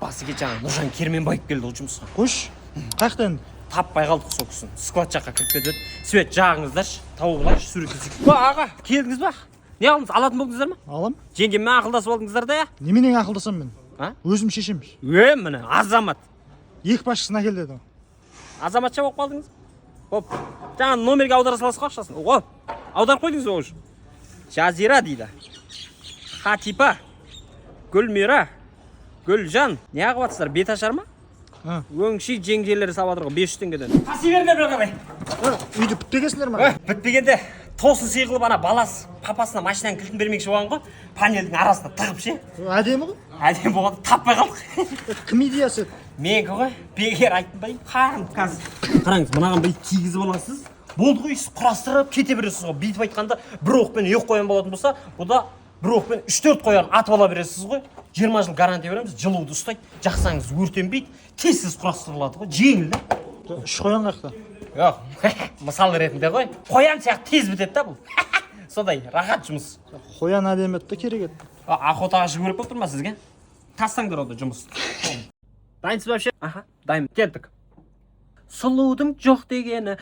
басыге жаңа Нұржан Керменбаев келді ол жұмысқа. Қош, қаяқта енді? Таппай қалдық сол кісіні. Склад жаққа кіріп кетеді. Свет жағыңыздаршы, тауып алайыншы, суреттесек. Аға, келдіңіз ба? Не алдыңыз, алатын болдыңыздар ма? Алам. Жеңгеммен ақылдасып алдыңыздар да, я? Неменен ақылдасам мен? А? Өзім шешеміз. Міне, азамат. Екі басшысына кел деді. Азаматша болып қалдыңыз. Хоп, жаңа номерге аудара саласыз ақшасын. Оп, аударып қойдыңыз оғыш. Жазира дейді. Хатипа, Гүлмира, Гүлжан. Не ағып атсыздар, бет ашар ма? Өңши жеңгелері сабадыр ғой, 500 теңгеден. Қаси бердер бір қабай. Үйді бітпегесіңдер ма? Бітпегенде тосын сыйғылып ана баласы папасына машинаның кілтін бермекші болған ғой. Панельдің арасына тығып ше. Әдемі ғой? Әдемі болғанда таппай қалдық. Кім идеясы еді? Менікі ғой, бекер айттым ба, қарым қазір. Қараңыз, мынаған бүйтіп кигізіп аласыз. Болды ғой, құрастырып кете бересіз ғой. Бүйтіп айтқанда бір оқпен екі қоян болатын болса, бұда бір оқпен 3-4 қоян атып ала бересіз ғой. 20 жыл гарантия береміз, жылуды ұстайды, жақсаңыз өртенбейді, тез құрастырылады ғой, жеңіл да. 3 қоян қаяқта? Жоқ, мысал ретінде ғой. Қоян сияқты тез бітеді да бұл. Содай, рахат жұмыс. Қоян әдемі еді керек еді. Охотаға шығу керек болып тұр ма сізге? Тастаңдар оды жұмыс. Дайынсыз ба вообще? Аха, дайын. Кеттік. Сұлудың жоқ дегені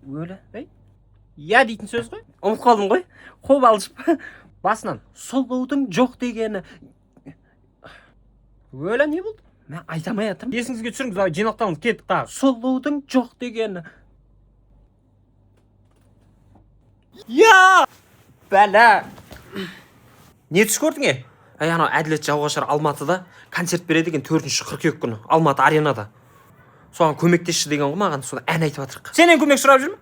өлі. Я дейтін сөз ғой. Ұмытып қалдым ғой. Қол алжып. Басынан. Сұлудың жоқ дегені өлі не болды? Мен айтамай жатырмын. Есіңізге түсіріңіз, жинақталыңыз, кеттік тағы. Сұлудың жоқ дегені. Я! Бәлә! Не түс көрдің е? Анау Әділет Жауғашар Алматыда концерт береді екен 4-ші қыркүйек күні Алматы аренада. Соған көмектесші деген ғой маған, соны ән айтып жатырық. Сенен көмек сұрап жүрмін?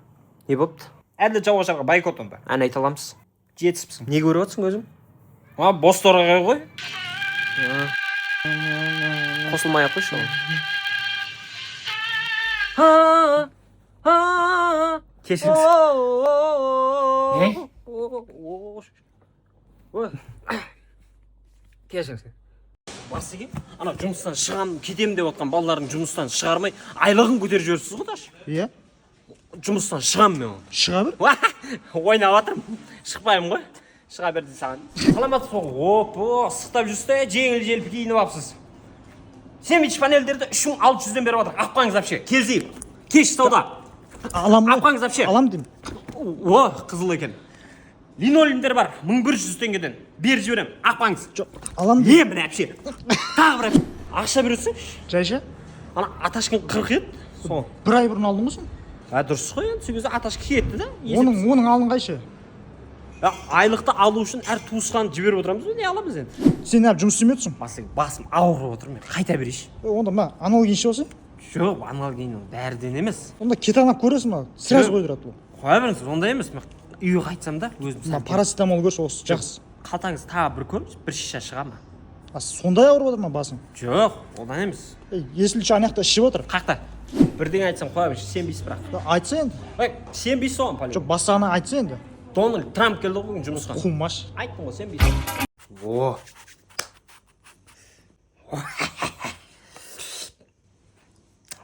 Не болыпты? Әділет Жауғашарға бойкот онда. Ән айта аламыз. Жетіспісің. Не көріп отырсың өзің? Бос торғай ғой. Қосылмай ақ қойшы. Кешіріңіз. Кешіріңіз. Басыге, ана жұмыстан шығам, кетем деп отқан балалардың жұмыстан шығармай, айлығын көтеріп жіберсіз ғой даш? Иә. Жұмыстан шығам мен оны. Шыға бер? Ойнап жатырмын. Шықпаймын ғой. Шыға берді саған. Саламатсыз ғой. Опо, сықтап жүрсіз, жеңіл-желпі киініп алыпсыз. Сендвич панельдерді 3600-ден беріп жатыр. Апқаңыз вообще. Келзейіп. Кеш сауда. Алам ғой. Апқаңыз вообще. Алам деймін. О, қызыл екен. Линолеумдер бар 1100 теңгеден. Беріп жіберем. Апқаңыз. Жоқ, алам деймін. Міне вообще. Тағы бір ақша бересің? Жайша? Ана Аташкин 40 еді. Сол. Бір ай бұрын алдың ғой сен? Дұрыс қой енді. Сол кезде Аташкин кетті да. Оның алың қайшы? Айлықты алу үшін әр туысқан жіберіп отырамыз, не аламыз енді? Сен әп жұмыс істемей отырсың? Басым ауырып отыр, мен қайта берейші. Онда ма аналогинше болса? Жоқ, аналогин бәрден емес. Онда кет анап көресің ма? Сразу қойдырады ол. Қоя беріңіз, ондай емес. Мен үйге қайтсам да өзім сәл. Парацетамол көрші осы жақсы. Қалтаңыз тағы бір көріңіз, бір шиша шыға ма? Сондай ауырып отыр ма басың? Жоқ, одан емес. Есілші анаяқта ішіп отыр. Қақта? Бірдеңе айтсам қоя берші, сенбейсіз бірақ. Айтса енді. Сенбейсіз оған пәле. Жоқ, басағына айтса енді. Дональд Трамп келді ғой бүгін жұмысқа. Қумаш. Айттым ғой, сенбейсіз. О.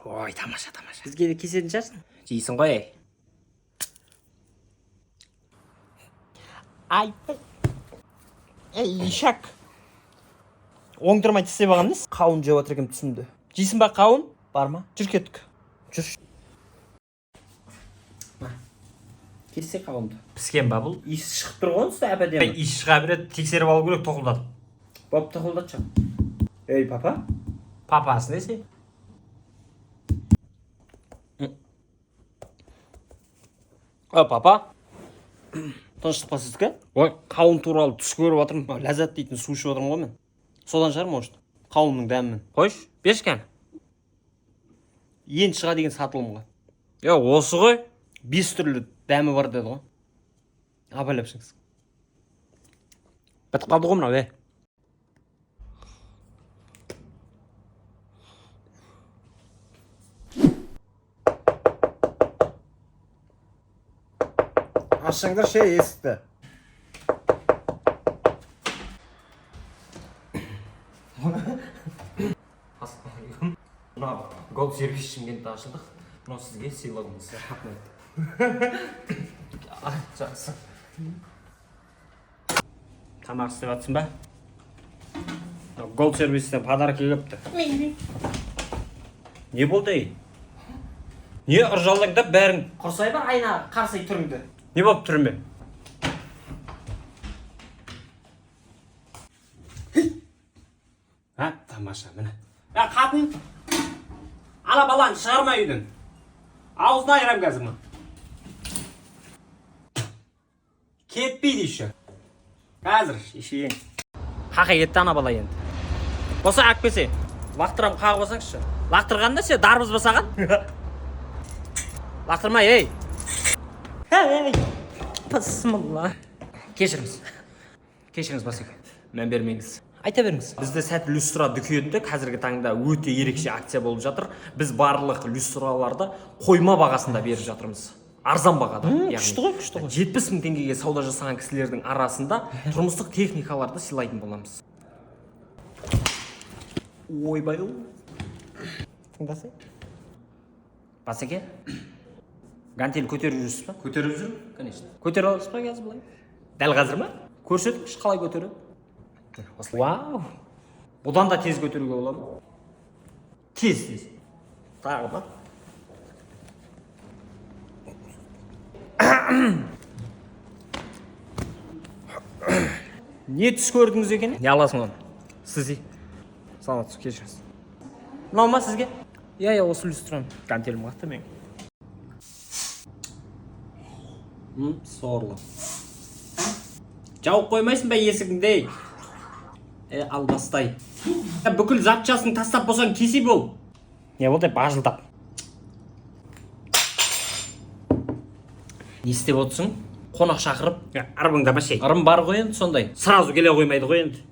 Ой, тамаша. Бізге де кесетін шығарсың? Жейсің ғой. Айттым. Ишак. Оңдырмай тістеп алған несі? Қауын жеп отыр екен түсімді. Жейсің ба қауын? Бар ма? Жүр кеттік. Жүр. Келсе қауынды. Піскен ба бұл? Иіс шығып тұр ғой онсыз әп-әдемі. Иіс шыға береді, тексеріп алу керек, тоқылдатып. Боп, тоқылдатшы. Ей, папа? Папасы несі? Папа? Тыныштық па сіздікі? Ой, қауын туралы түс көріп отырмын. Ләззат дейтін су ішіп отырмын ғой мен. Содан шығар может. Қауынның дәмімен. Қойш, бершкен. Ең шыға деген сатылым ғой. Осы ғой. 5 түрлі дәмі бар деді ғой. Абайлап шығыңыз. Бітіп қалды ғой мынау, Ашыңдар шей есікті. Мынау гол сервис Шымкентте ашылдық. Мынау сізге сыйлығымыз. Рахмет. Жақсы. Тамақ істеп жатсың ба? Gold сервистен подарок келіпті. Не болды ей? Не ыржалаңдап бәрің? Құрсай бар айна қарсай түріңді. Не болып түріме? Ha, тамаша, міне. Қатын, ала баланы шығарма үйден. Аузына айырам қазір мұн. Кетпейді еще. Қазір, ішейін. Қақай кетті ана бала енді. Боса әкпесе, лақтырам қағып болсаңшы. Лақтырғанда сен дарбыз басаған? Лақтырмай, ей. Ей, пысмылла. Кешіріңіз басеке. Мән бермеңіз. Айта беріңіз. Бізде сәт люстра дүкенінде қазіргі таңда өте ерекше акция болып жатыр. Біз барлық люстраларды қойма бағасында беріп жатырмыз. Арзан бағада. Күшті ғой. 70 мың теңгеге сауда жасаған кісілердің арасында тұрмыстық техникаларды сыйлайтын боламыз. Ойбай. Тыңдасай. Басеке. Гантель көтеріп жүрсіз ба? Көтеріп жүр? Конечно. Көтеріп аласыз ба қазір былай? Дәл қазір ма? Көрсетіңізші қалай көтереді? Вау! Бұдан да тез көтеруге болады. Тез. Тағы ба? Не түс көрдіңіз екен? Не аласың оны? Сіз саламатсыз, кешіріңіз. Мынау ма сізге? Иә, осы люстрам. Гантелім қақты мен. Сорлы. Жауып қоймайсың ба есігіңде? Албастай. Бүкіл запчасын тастап болсаң кесе бол. Не болды бажылдап. Не істеп отырсың? Қонақ шақырып, арбыңда ма шей? Ырым бар ғой енді сондай. Сразу келе қоймайды ғой енді.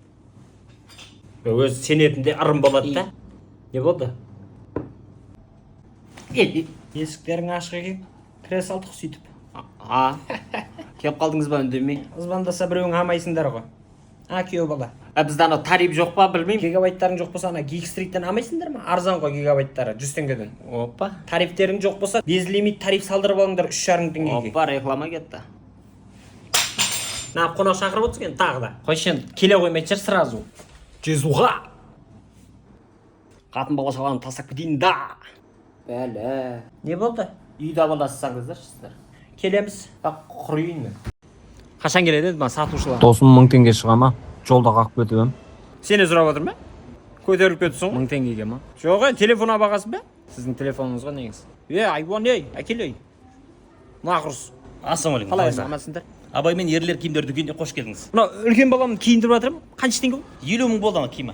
Өз сенетінде ырым болады да. Не болды? Есіктерің ашық екен. Кіре салдық сөйтіп. Келіп қалдыңыз ба үндемей? Звондаса біреуің амайсыңдар ғой. Күйеу бала. Бізде ана тариф жоқ па, білмеймін. Гигабайттарың жоқ болса, ана Geekstreet'тен алмайсыңдар ма? Арзан ғой гигабайттары, 100 теңгеден. Опа. Тарифтерің жоқ болса, безлимит тариф салдырып алыңдар 3,5 теңгеге. Опа, реклама кетті. Қонақ шақырып отырсың, тағы да. Қойшы енді, келе қоймайды жер сразу. Жезуға. Қатын бала шаланы тастап кетейін да. Бәлі. Не болды? Үйді абаласызсаңыздар сіздер. Келеміз. Құрайын мен. Қашан келеді еді сатушылар? Досым 1000 теңге шыға ма? Жолда қақып кетіп ем. Сені сұрап отыр ма? Көтеріліп кетсің? 1000 теңгеге ма? Жоқ, телефонға бағасы ба? Сіздің телефоныңыз ғой негіз. Айуан, әкел. Нақұрыс. Ассалаумағалейкум. Қалайсыз, амансыңдар? Абай мен ерлер киімдер дүкеніне қош келдіңіз. Мынау үлкен баламды киіндіріп жатырмын. Қанша теңге бұл? 50 мың болды ма киімі?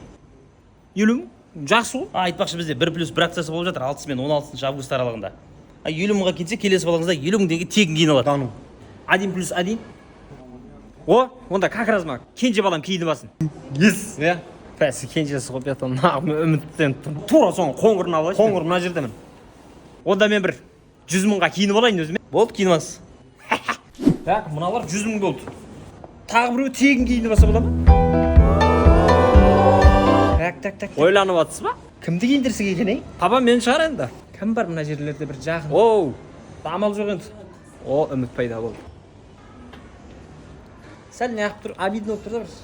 50 мың? Жақсы ғой. Айтпақшы бізде 1+1 акциясы болып жатыр 6 мен 16 август аралығында. 50 мыңға келсе келесі балаңызда 50 мың теңге тегін киін алады. 1+1. О, онда как раз ма? Кенже балам киініп алсын. Ес. Пәсі кенжесі ғой бетон. Үміттен тура соң қоңырын алайын. Қоңыр мына жердемін. Онда мен бір 100 мыңға киініп алайын өзіме. Болды, киініп аласыз. Так, мыналар 100 мың болды. Тағы біреу тегін киініп алса бола ма? Так. Ойланып атсыз ба? Кімді киіндірсек екен, ей? Папа мен шығар енді. Кім бар мына жерлерде бір жақын? Оу, амал жоқ енді. Үміт пайда болды. Сәл не ақ тұр, обидно болып тұр да біріз.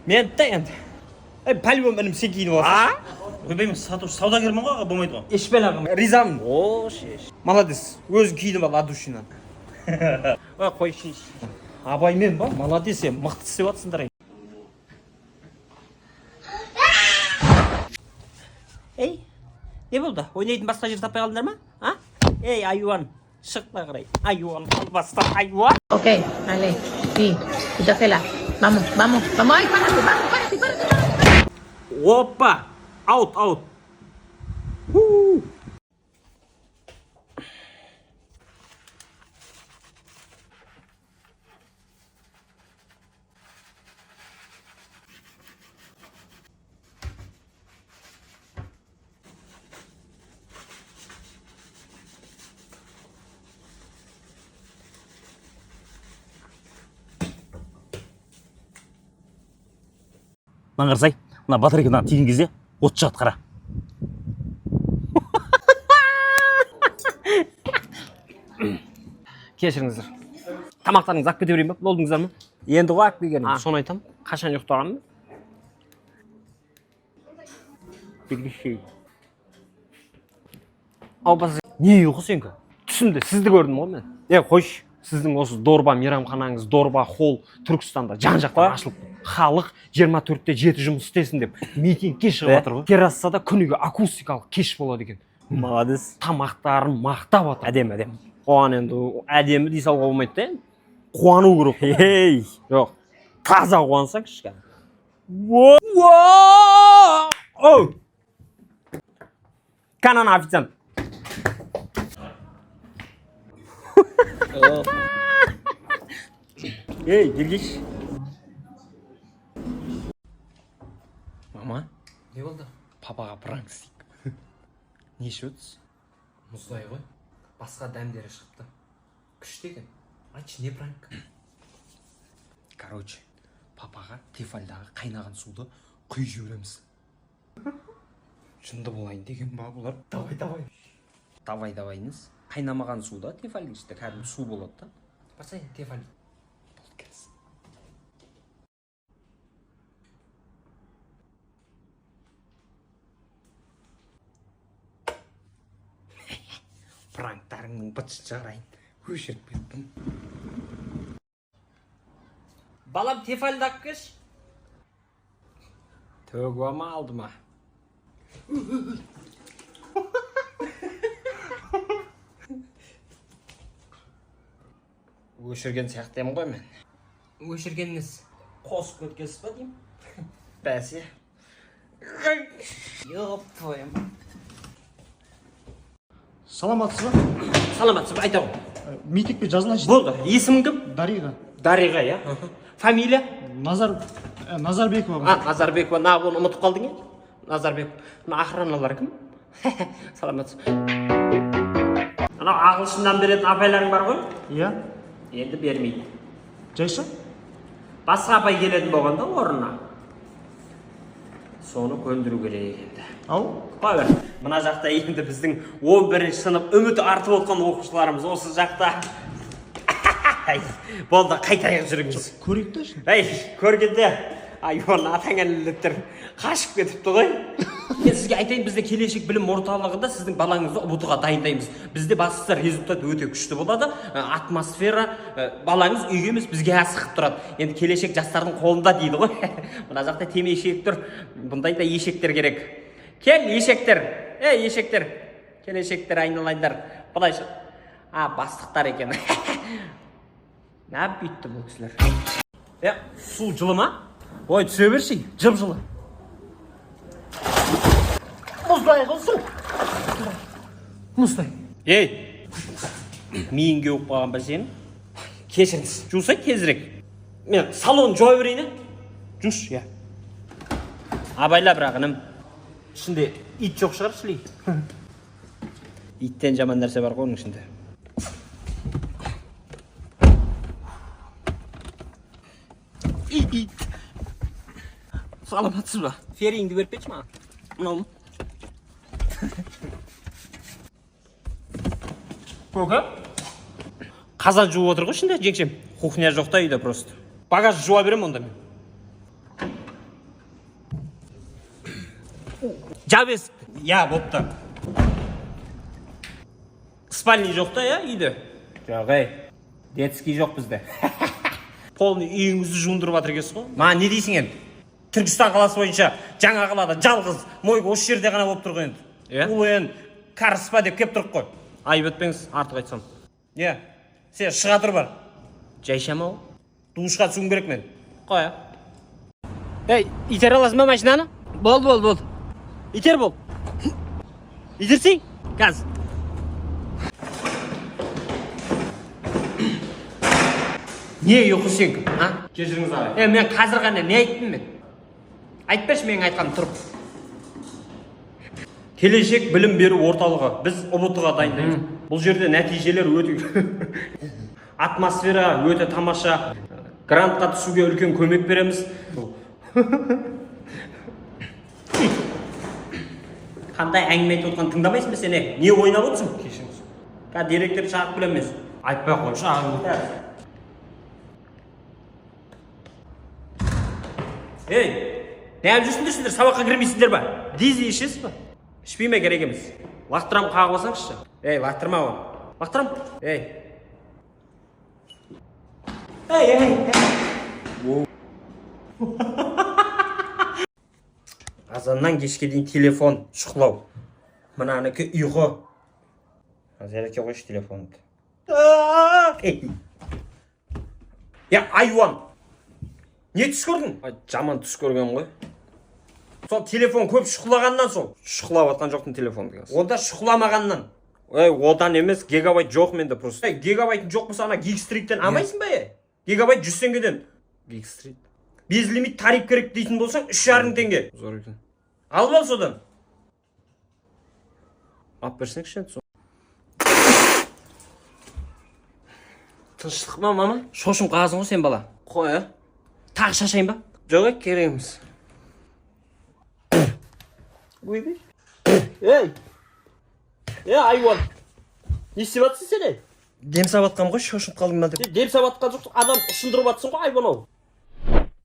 Мен де енді. Пәлбом інім сен киініп аласың. Ойбай, мен саудагермін ғой, болмайды ғой. Ешпен ағым, ризамын. Шеш. Молодец, өзің киініп ал адушинан. Қой шеш. Абаймен ба? Молодец, мықты істеп атсыңдар. Ей, не болды? Ойнайтын басқа жер таппай қалдыңдар ма? Ей, айуан, шықпай қарай. Айуан, албаста, айуан. Ok, vale, sí, quítasela. Vamos. Ay, párate. Опа, аут. Маған қарасай, мына батарейкадан тиген кезде от шығады қара. Кешіріңіздер. Тамақтарыңызды алып кете берейін ба? Болдыңыздар ма? Енді ғой алып келгенім. Соны айтамын. Қашан ұйықтағанмын? Bilgişey. Абасы не ұйқы сенкі? Түсімді сізді көрдім ғой мен. Қойш, сіздің осы дорба мейрамханаңыз, дорба холл Түркістанда жан-жақтан ашылып, халық 24-те 7 жұмыс істесін деп митингке шығып жатыр ғой. Террасада күніге акустикалық кеш болады екен. Молодец. Тамақтарын мақтап жатыр. Әдемі. Қуан енді әдемі дей салуға болмайды да. Қуану керек. Ей. Жоқ. Таза қуансаң кішкене. Оу! Канан официант. Ей, келгейші. Мама, Не болды? папаға пранк істейік. Не ішіп өтсіз? Мұздай ғой. Басқа дәмдері шықты. Күшті екен. Айтшы, не пранк? Короче, папаға тефальдағы қайнаған суды құйып жібереміз. Шынды болайын деген ба бұлар? Давай-давайыңыз. Қайнамаған суда тефальдің ішінде кәдімгі су болады да. Басай, тефаль. Болды келсін. Пранктарыңның бытшы жарайын. Өшіріп кеттім. Балам тефальді ақкыш. Төгуа ма алды ма? Өшірген сияқтаймын ғой мен. Өшіргеніңіз қосып өткесіз ба деймін? Бәсе. Ёп твоем. Саламатсыз ба? Саламатсыз ба, айта ғой. Митингке жазылайыншы. Болды, есімің кім? Дариға. Дариға, я? Фамилия? Назарбекова. Назарбекова, оны ұмытып қалдың, е? Назарбекова. Охраналар кім? Саламатсыз. Анау ағылшыннан беретін апайларың бар ғой? Иә. Енді бермейді. Жайша? Басқа апай келетін болғанда орнына. Соны көндіру керек енді. Ау? Қой бер, мына жақта енді біздің 11-ші сынып үміті артып отқан оқушыларымыз осы жақта. Болды, қайтайық жүріңіз. Көрейік та шын. Көргенде, оны атаңәліліктер қашып кетіпті ғой. Мен сізге айтайын, бізде келешек білім орталығында сіздің балаңызды ұбытуға дайындаймыз. Бізде бастысы результат өте күшті болады. Атмосфера, балаңыз үйге емес бізге асығып тұрады. Енді келешек жастардың қолында дейді ғой. Мына жақта темешек тұр. Бұндай да ешектер керек. Кел, ешектер. Ешектер. Келешектер айналайындар. Бұлайшы. Бастықтар екен. Нә бүйтті бұл кісілер. Су жылы ма? Ой, түсе берші. Жып-жылы. Мұздай қылсу. Мұздай. Миіңге өп қалған ба сені? Кешіріңіз. Жусай тезірек. Мен салон жой берейін. Жус, я. Абайла бірақ інім. Ішінде ит жоқ шығар шілей. Иттен жаман нәрсе бар ғой оның ішінде. Ит. Саламатсыз ба? Феріңді беріп кетші ма? Мынау. Көке? Қазан жуып отыр ғой ішінде, жеңшем. Кухня жоқ та үйде просто. Багаж жуа берем онда мен. Жап есік. Я, бопты. Спальный жоқ та, я, үйде? Жоқ, детский жоқ бізде. Полный үйіңізді жуындырып жатыр екенсіз ғой? Ма, не дейсің енді? Түркістан қаласы бойынша жаңа қалада жалғыз мойға осы жерде ғана болып тұр ғой енді. Бұл енді қарыспа деп кеп тұрып қой. Айып өтпеңіз, артық айтсам. Сен шыға тұр бар. Жайшама ол. Душқа түсуім керек мен. Қой. Итер аласың ба машинаны? Бол. Итер бол. Итерсің? Газ. Не ұйқы сен кім? Кешіріңіз ағай. Мен қазір ғана не айттым мен? Айтпашы мен айтқаным тұрып. Келешек білім беру орталығы. Біз ұбытуға дайындаймыз. Бұл жерде нәтижелер өте атмосфера өте тамаша. Грантқа түсуге үлкен көмек береміз. Қандай әңгіме айтып отқан тыңдамайсың ба сен? Не ойнап отырсың? Кешіріңіз. Директорды шақырып білеміз. Айтпай қойшы ағым. Неғып жүрсіңдер сендер, сабаққа кірмейсіңдер ба? Дизи ішесіз ба? Ішпейме, керек емес. Лақтырам, қағып алсаңызшы. Ей, лақтырма оны. Лақтырам. Ей. Азаннан кешке дейін телефон шұқылау. Мынанікі ұйқы. Зәреке қойшы телефонды. Я, айуан! Не түс көрдің? Жаман түс көрген ғой. Сол телефон көп шұқылағаннан сол. Шұқылап атқан жоқтың телефонды. Онда шұқыламағаннан. Одан емес, гигабайт жоқ менде просто. Гигабайтын жоқ болса, ана Гигстриттен алмайсың ба? Гигабайт 100 теңгеден. Гигстрит. Без лимит тариф керек дейтін болсаң, 3,5 теңге. Зор екен. Алып ал содан. Ап берсеңші енді сол. Тыныштық ма, мама? Шошым қағазың ғой сен бала. Қой, Тағы шашайын ба? Жоқ, керек емес. Ойбай. Ей! Айуан! Не істеп жатсың сен? Дем сабатқам ғой, шошынып қалдым ба деп. Дем сабатқан жоқсың, адам ұшындырып жатсың ғой, айуан ау.